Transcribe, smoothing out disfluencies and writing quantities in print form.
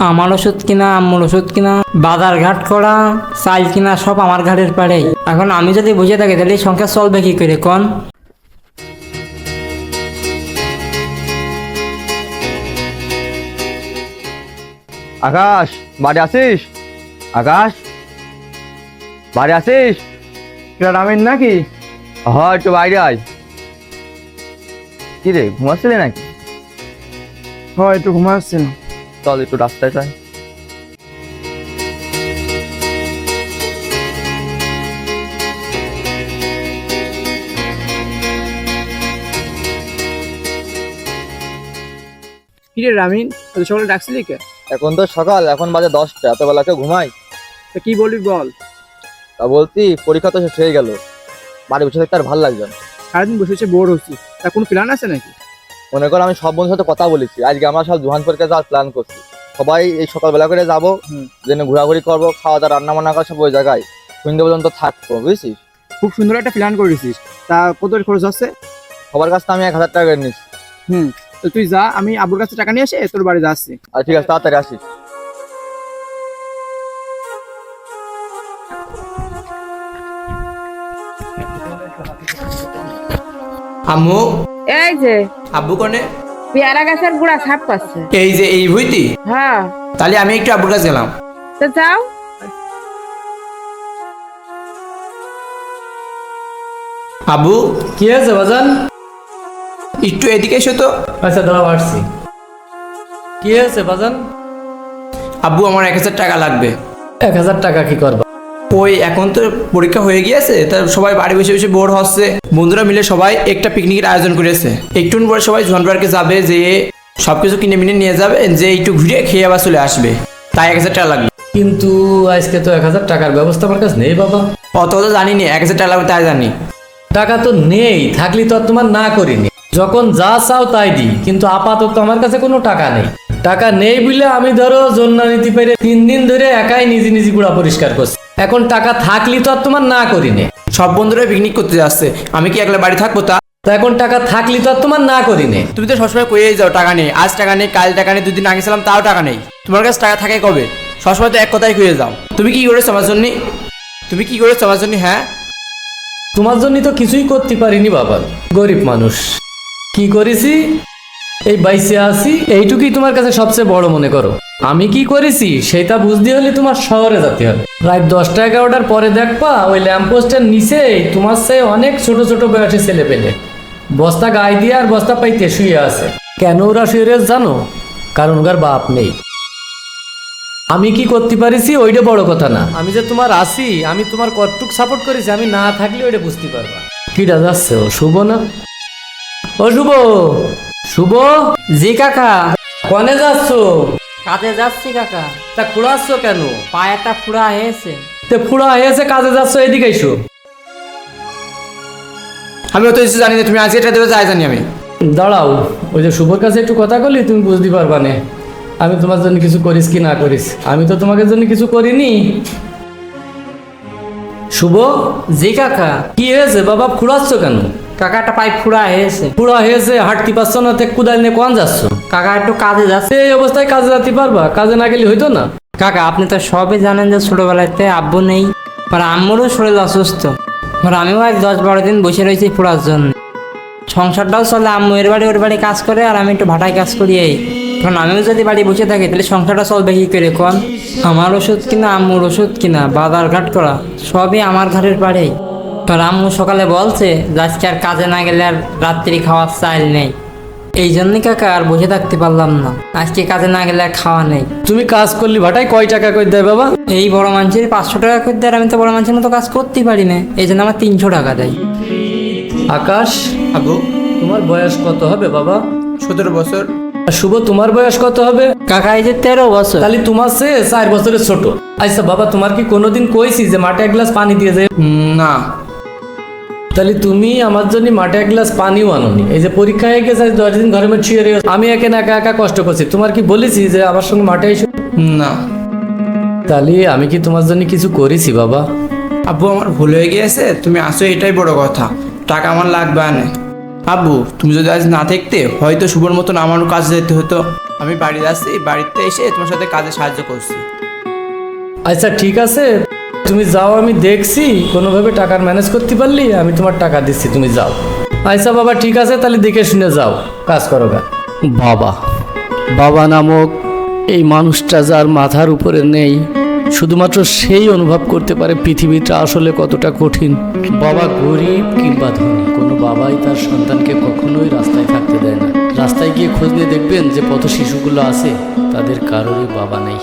আমার ওষুধ কিনা, আম্মুর ওষুধ কিনা, বাজার ঘাট করা, চাল কিনা, সব আমার ঘাটের পাড়েই। এখন আমি যদি বুঝে থাকি তাহলে এই সংসার চলবে কি করে কোন? আকাশ, বাড়ি আসিস? আকাশ, বাড়ি আসিস? রামেন নাকি? হ্যাঁ, একটু বাইরে আয়। কি রে, ঘুমাচ্ছিলি নাকি? হয় একটু ঘুমাচ্ছিল। চল একটু রাস্তায় যাই। কিরে রামিন, এত সকালে ডাকছিলি কে? এখন তো সকাল, এখন বাজে 10টা, এত বেলা কেউ ঘুমাই? তা কি বলবি বল। তা বলতি পরীক্ষা তো শেষ হয়ে গেল, বাড়ি বসে থাকতে আর ভালো লাগবে না। সারাদিন বসে বসে বোর হচ্ছি, তা কোনো প্ল্যান আছে নাকি? মনে কর আমি সব বন্ধুর সাথে কথা বলেছি, আজকে আমরা সব জোহান পরীক্ষা যাওয়ার প্ল্যান করছি। সবাই এই সকালবেলা করে যাবো, যেন ঘোরাঘুরি করবো, খাওয়া দাওয়া রান্না বান্না করা সব ওই জায়গায় সন্ধ্যে পর্যন্ত থাকবো, বুঝছিস? খুব সুন্দর একটা প্ল্যান করেছিস। তা কত খরচ হচ্ছে? সবার কাছ থেকে আমি 1000 টাকা করে নিচ্ছি। তো তুই যা, আমি আব্বুর কাছে টাকা নিয়ে এসে তোর বাড়ি যাচ্ছি। আর ঠিক আছে, তাড়াতাড়ি আসিস। আম্মু, এই যে আব্বু কোনে? পেয়ারা গাছের গুড়া সাপ পাচ্ছে। এই যে এই ভুইতি? হ্যাঁ, তাহলে আমি একটু আব্বুর কাছে গেলাম। তো যাও। আব্বু, কি আছে বাজান? একটু এদিকে এসো তো। আচ্ছা দাঁড়াও, আসছি। কি আছে বাজান? আব্বু, আমার 1000 টাকা লাগবে। 1000 টাকা কি করবা? ওই এখন তো পরীক্ষা হয়ে গিয়েছে, তা সবাই বাড়ি বসে বসে বোর হচ্ছে। বন্ধুরা মিলে সবাই একটা পিকনিকের আয়োজন করেছে। একটু পরে সবাই জোয়ান পার্কে যাবে, যে সবকিছু কিনে মিনে নিয়ে যাবে, যে একটু ঘুরে খেয়ে আবার চলে আসবে। তাই 1000 টাকা লাগবে। কিন্তু আজকে তো 1000 টাকার ব্যবস্থা আমার কাছে নেই বাবা। অত তো জানি না, 1000 টাকা লাগবে তাই জানি। টাকা তো নেই, থাকলে তো আর তোমার না করিনি। যখন যা চাও তাই দিই, কিন্তু আপাতত আমার কাছে কোনো টাকা নেই। টাকা নেই বলে আমি ধরো জন্না নীতি পেরে 3 দিন ধরে একাই নিজে নিজে গুড়া পরিষ্কার করছি। এখন টাকা থাকলে তো আর তোমার না করিনি। সব বন্ধুরা পিকনিক করতে যাচ্ছে, আমি কি একলা বাড়ি থাকবো? তা তো এখন টাকা থাকলে তো আর তোমার না করিনি। তুমি তো সবসময় কইয়েই যাও টাকা নেই, আজ টাকা নেই, কাল টাকা নেই, 2 দিন আগে ছিলাম তাও টাকা নেই। তোমার কাছে টাকা থাকে কবে? সবসময় তো এক কথাই কইয়ে যাও। তুমি কি করেছো আমার জন্য? তুমি কি করেছো আমার জন্য? হ্যাঁ, তোমার জন্য তো কিছুই করতে পারিনি বাবা, গরিব মানুষ। কি করেছি? এই বাইসে আসি, এইটুকুই তোমার কাছে সবচেয়ে বড় মনে করো। আমি কি করেছি সেটা বুঝতে হলে তোমার শহরে যেতে হবে। রাত 10টা 11টার পরে দেখবা ওই ল্যাম্পপোস্টের নিচে তোমার চেয়ে অনেক ছোট ছোট বয়সে ছেলে পেলে বস্তা গায়ে দিয়ে আর বস্তা পাইতে শুয়ে আছে। কেন ওরা শুয়ে রয়েছে জানো? কারণ ওর বাপ নেই। আমি কি করতে পারিছি ওইটা বড় কথা না, আমি যে তোমার আসি, আমি তোমার কতটুক সাপোর্ট করেছি আমি না থাকলে ওইটা বুঝতে পারবা। কিটা যাচ্ছে ও? শুভ না? ও শুভ, শুভ, জি কাকা। কনে যাচ্ছ? কাজে যাচ্ছি কাকা। তা খুঁড়াচ্ছ কেন? পায়েটা ফুড়া হয়েছে। তে ফুড়া হয়েছে, কাজে যাচ্ছ, এদিকে এসো। আমি অত কিছু জানি না, তুমি আজকে এটা দেবে যাই জানি আমি। দাঁড়াও, ওই যে শুভর কাছে একটু কথা বলি, তুমি বুঝতে পারবা না আমি তোমার জন্য কিছু করিস কি না করিস। আমি তো তোমাকে জন্য কিছু করিনি। শুভ, জি কাকা। কি হয়েছে বাবা, খুঁড়াচ্ছ কেন? কাকা একটা পায়ে ফুড়া হয়েছে। ফুড়া হয়েছে, হাঁটতে পারছো না, তে কুদাল নিয়ে কোন যাচ্ছ? কাকা একটু কাজে যাচ্ছে। এই অবস্থায় কাজে যেতে পারবা? কাজে না গেলে হইতো না? কাকা আপনি তো সবই জানেন যে ছোটবেলাতে আব্বু নেই, আর আম্মুরও শরীর অসুস্থ। আর আমিও আজ 10-12 দিন বসে রয়েছি ফুড়ার জন্য। সংসারটাও চলে, আম্মু এর বাড়ি ওর বাড়ি কাজ করে, আর আমি একটু ভাটায় কাজ করি। এই কারণ আমিও যদি বাড়ি বসে থাকি তাহলে সংসারটা চলবে কি করে কোন? আমার ওষুধ কিনা, আম্মুর ওষুধ কিনা, বাজার ঘাট করা, সবই আমার ঘরের পাড়েই। আর আম্মু সকালে বলছে যে আজকে আর কাজে না গেলে আর রাত্রি খাওয়ার চাইল নেই। এই জন্যই কাকা আর বসে থাকতে পারলাম না, আজকে কাজে না গেলে আর খাওয়া নেই। তুমি কাজ করলি ভাটায় কয় টাকা করে দেয় বাবা? এই বড় মানুষের 500 টাকা করে দেয়, আর আমি তো বড় মানুষের মতো কাজ করতেই পারি না, এই জন্য আমার 300 টাকা দেয়। আকাশ, আব্বু, তোমার বয়স কত হবে বাবা? 17 বছর। আর শুভ, তোমার বয়স কত হবে? কাকা এই যে 13 বছর। তাহলে তোমার সে 4 বছরের ছোট। আচ্ছা বাবা, তোমার কি কোনোদিন কইছি যে মাঠে 1 গ্লাস পানি দিয়ে যায়? না। তাহলে তুমি আমার জন্য মাঠে 1 গ্লাস পানিও আনোনি। এই যে পরীক্ষা হয়ে গেছে, 10 দিন ঘরে মধ্যে শুয়ে রয়েছে, আমি একা একা কষ্ট করছি। তোমার কি বলেছি যে আমার সঙ্গে মাঠে এসো? না। তাহলে আমি কি তোমার জন্য কিছু করেছি বাবা? আব্বু, আমার ভুল হয়ে গিয়েছে, তুমি আসো এটাই বড় কথা। টাকা আমার লাগবে না। আব্বু, তুমি যদি আজ না থাকতে হয়তো শুভর মতন আমারও কাজে যেতে হতো। আমি বাড়ি যাচ্ছি, বাড়িতে এসে তোমার সাথে কাজে সাহায্য করছি। আচ্ছা ঠিক আছে, তুমি যাও, আমি দেখছি কোনোভাবে টাকার ম্যানেজ করতে পারলি আমি তোমার টাকা দিচ্ছি, তুমি যাও। আচ্ছা বাবা ঠিক আছে, তাহলে দেখে শুনে যাও, কাজ করো গা। বাবা, বাবা নামক এই মানুষটা যার মাথার উপরে নেই, শুধুমাত্র সেই অনুভব করতে পারে পৃথিবীটা আসলে কতটা কঠিন। বাবা গরিব কিংবা ধনী, কোনো বাবাই তার সন্তানকে কখনোই রাস্তায় থাকতে দেয় না। রাস্তায় গিয়ে খোঁজ নিয়ে দেখবেন যে পথ শিশুগুলো আছে, তাদের কারোরই বাবা নেই।